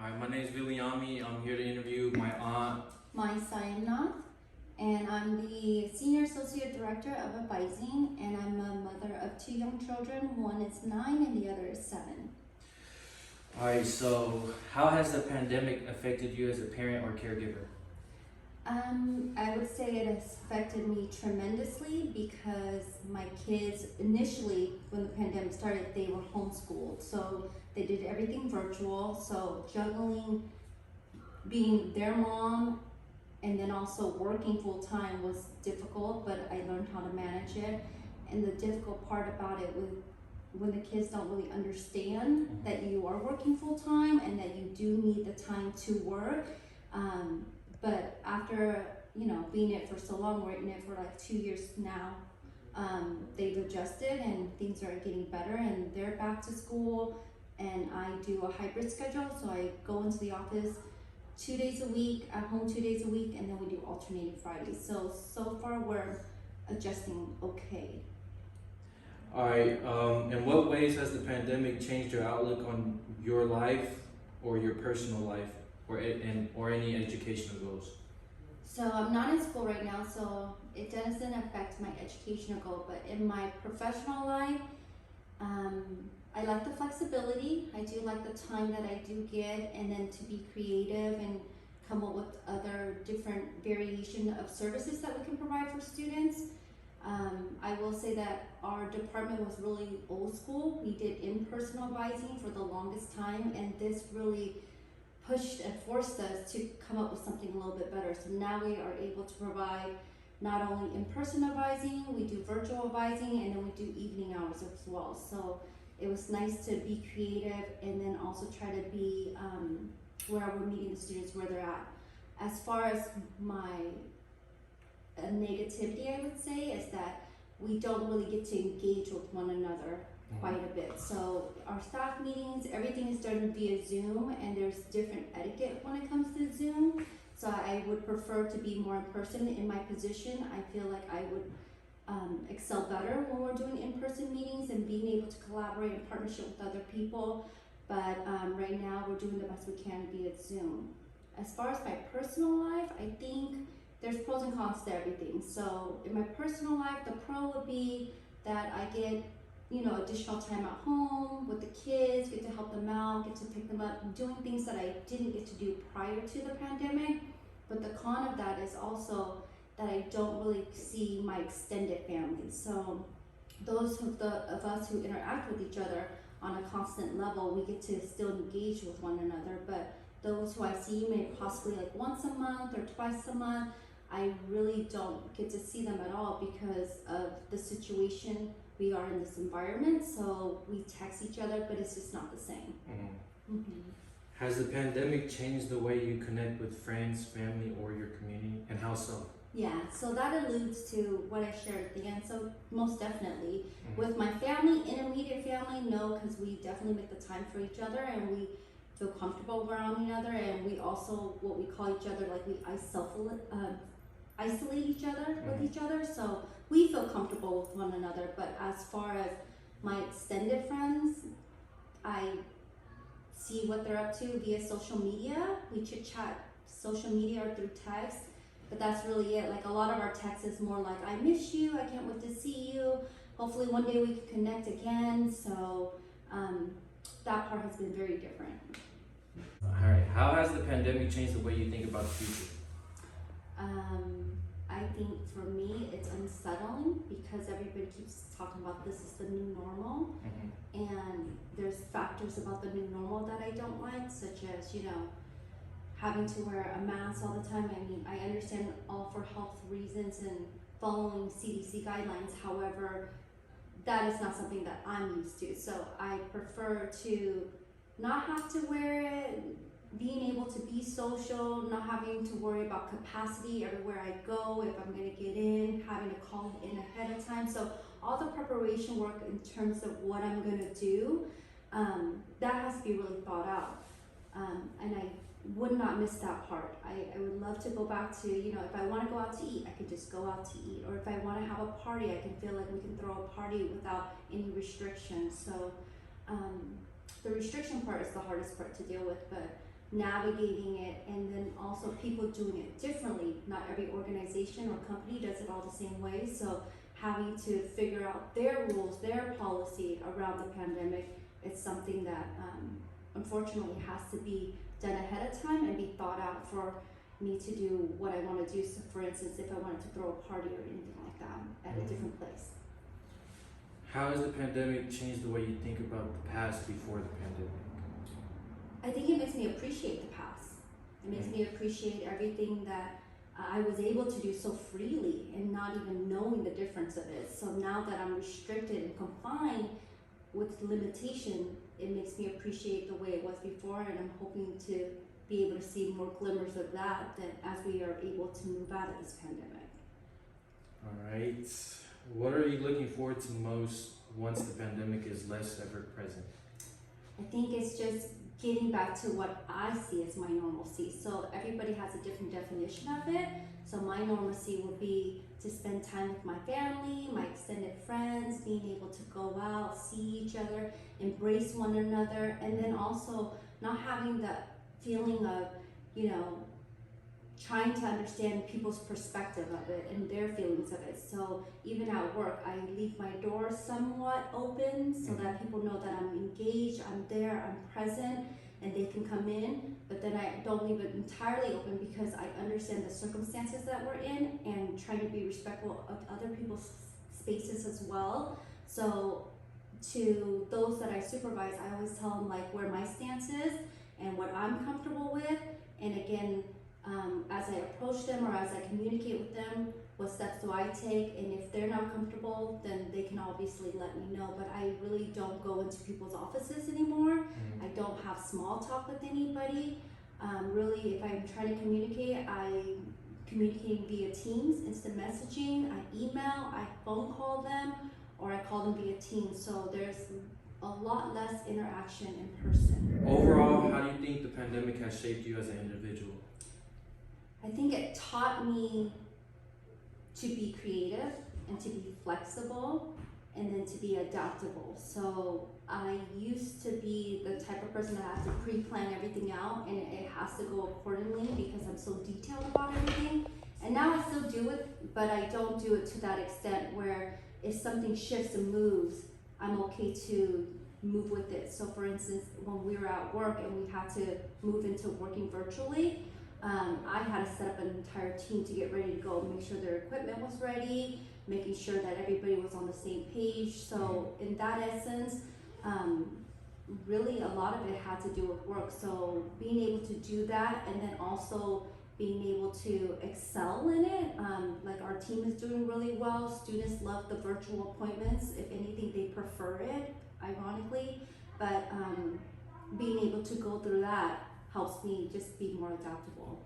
Hi, my name is Villiami. I'm here to interview my aunt. Sayanath, and I'm the Senior Associate Director of Advising, and I'm a mother of two young children. One is 9 and the other is 7. Alright, so how has the pandemic affected you as a parent or caregiver? I would say it has affected me tremendously because my kids initially, when the pandemic started, they were homeschooled. So they did everything virtual. So juggling being their mom and then also working full time was difficult, but I learned how to manage it. And the difficult part about it was when the kids don't really understand that you are working full time and that you do need the time to work. But after being it for so long, we're in it for like 2 years now. They've adjusted and things are getting better, and they're back to school. And I do a hybrid schedule, so I go into the office 2 days a week, at home 2 days a week, and then we do alternating Fridays. So far we're adjusting okay. Alright, in what ways has the pandemic changed your outlook on your life or your personal life or any educational goals? So I'm not in school right now, so it doesn't affect my educational goal, but in my professional life, I like the flexibility. I do like the time that I do get, and then to be creative and come up with other different variation of services that we can provide for students. I will say that our department was really old school. We did in-person advising for the longest time, and this really pushed and forced us to come up with something a little bit better. So now we are able to provide not only in-person advising, we do virtual advising, and then we do evening hours as well. So it was nice to be creative and then also try to be where we're meeting the students where they're at. As far as my negativity, I would say, is that we don't really get to engage with one another quite a bit. So our staff meetings, everything is done via Zoom, and there's different etiquette when it comes to Zoom. So I would prefer to be more in person. In my position, I feel like I would excel better when we're doing in-person meetings and being able to collaborate in partnership with other people. But right now we're doing the best we can via Zoom. As far as my personal life, I think there's pros and cons to everything. So in my personal life, the pro would be that I get additional time at home with the kids, get to help them out, get to pick them up, doing things that I didn't get to do prior to the pandemic. But the con of that is also that I don't really see my extended family. So those of us who interact with each other on a constant level, we get to still engage with one another. But those who I see maybe possibly like once a month or twice a month, I really don't get to see them at all because of the situation we are in this environment. So we text each other, but it's just not the same. Has the pandemic changed the way you connect with friends, family, or your community, and how so? Yeah, so that alludes to what I shared at the end. So most definitely, with my family, intermediate family, no, because we definitely make the time for each other and we feel comfortable around each other, and we also, what we call each other, like we isolate each other with each other, so we feel comfortable with one another. But as far as my extended friends, I see what they're up to via social media. We chit chat social media or through text, but that's really it. Like a lot of our text is more like, I miss you, I can't wait to see you, hopefully one day we can connect again. So that part has been very different. Alright, how has the pandemic changed the way you think about the future? I think for me it's unsettling because everybody keeps talking about this is the new normal, and there's factors about the new normal that I don't like, such as having to wear a mask all the time. I mean, I understand all for health reasons and following CDC guidelines. However, that is not something that I'm used to. So I prefer to not have to wear it, being able to be social, not having to worry about capacity everywhere I go, if I'm gonna get in, having to call in ahead of time. So all the preparation work in terms of what I'm gonna do, that has to be really thought out. And I would not miss that part. I would love to go back to, if I wanna go out to eat, I could just go out to eat. Or if I wanna have a party, I can feel like we can throw a party without any restrictions. So the restriction part is the hardest part to deal with, but navigating it, and then also people doing it differently. Not every organization or company does it all the same way, so having to figure out their rules, their policy around the pandemic, it's something that unfortunately has to be done ahead of time and be thought out for me to do what I want to do. So for instance, if I wanted to throw a party or anything like that at a different place. How has the pandemic changed the way you think about the past before the pandemic? I think it makes me appreciate the past. It makes me appreciate everything that I was able to do so freely and not even knowing the difference of it. So now that I'm restricted and confined with limitation, it makes me appreciate the way it was before, and I'm hoping to be able to see more glimmers of that as we are able to move out of this pandemic. All right. What are you looking forward to most once the pandemic is less ever present? I think it's just getting back to what I see as my normalcy. So everybody has a different definition of it. So my normalcy would be to spend time with my family, my extended friends, being able to go out, see each other, embrace one another, and then also not having the feeling of, trying to understand people's perspective of it and their feelings of it. So even at work, I leave my door somewhat open so that people know that I'm engaged, I'm there, I'm present, and they can come in. But then I don't leave it entirely open because I understand the circumstances that we're in and trying to be respectful of other people's spaces as well. So to those that I supervise, I always tell them like where my stance is and what I'm comfortable with. And again, as I approach them or as I communicate with them, what steps do I take? And if they're not comfortable, then they can obviously let me know. But I really don't go into people's offices anymore. I don't have small talk with anybody. Really, if I'm trying to communicate, I communicate via Teams, instant messaging, I email, I phone call them, or I call them via Teams. So there's a lot less interaction in person. Overall, how do you think the pandemic has shaped you as an individual? I think it taught me to be creative and to be flexible and then to be adaptable. So I used to be the type of person that had to pre-plan everything out and it has to go accordingly because I'm so detailed about everything. And now I still do it, but I don't do it to that extent where if something shifts and moves, I'm okay to move with it. So for instance, when we were at work and we had to move into working virtually, I had to set up an entire team to get ready to go, make sure their equipment was ready, making sure that everybody was on the same page. So in that essence, really a lot of it had to do with work. So being able to do that and then also being able to excel in it, like our team is doing really well. Students love the virtual appointments. If anything, they prefer it, ironically. But being able to go through that helps me just be more adaptable.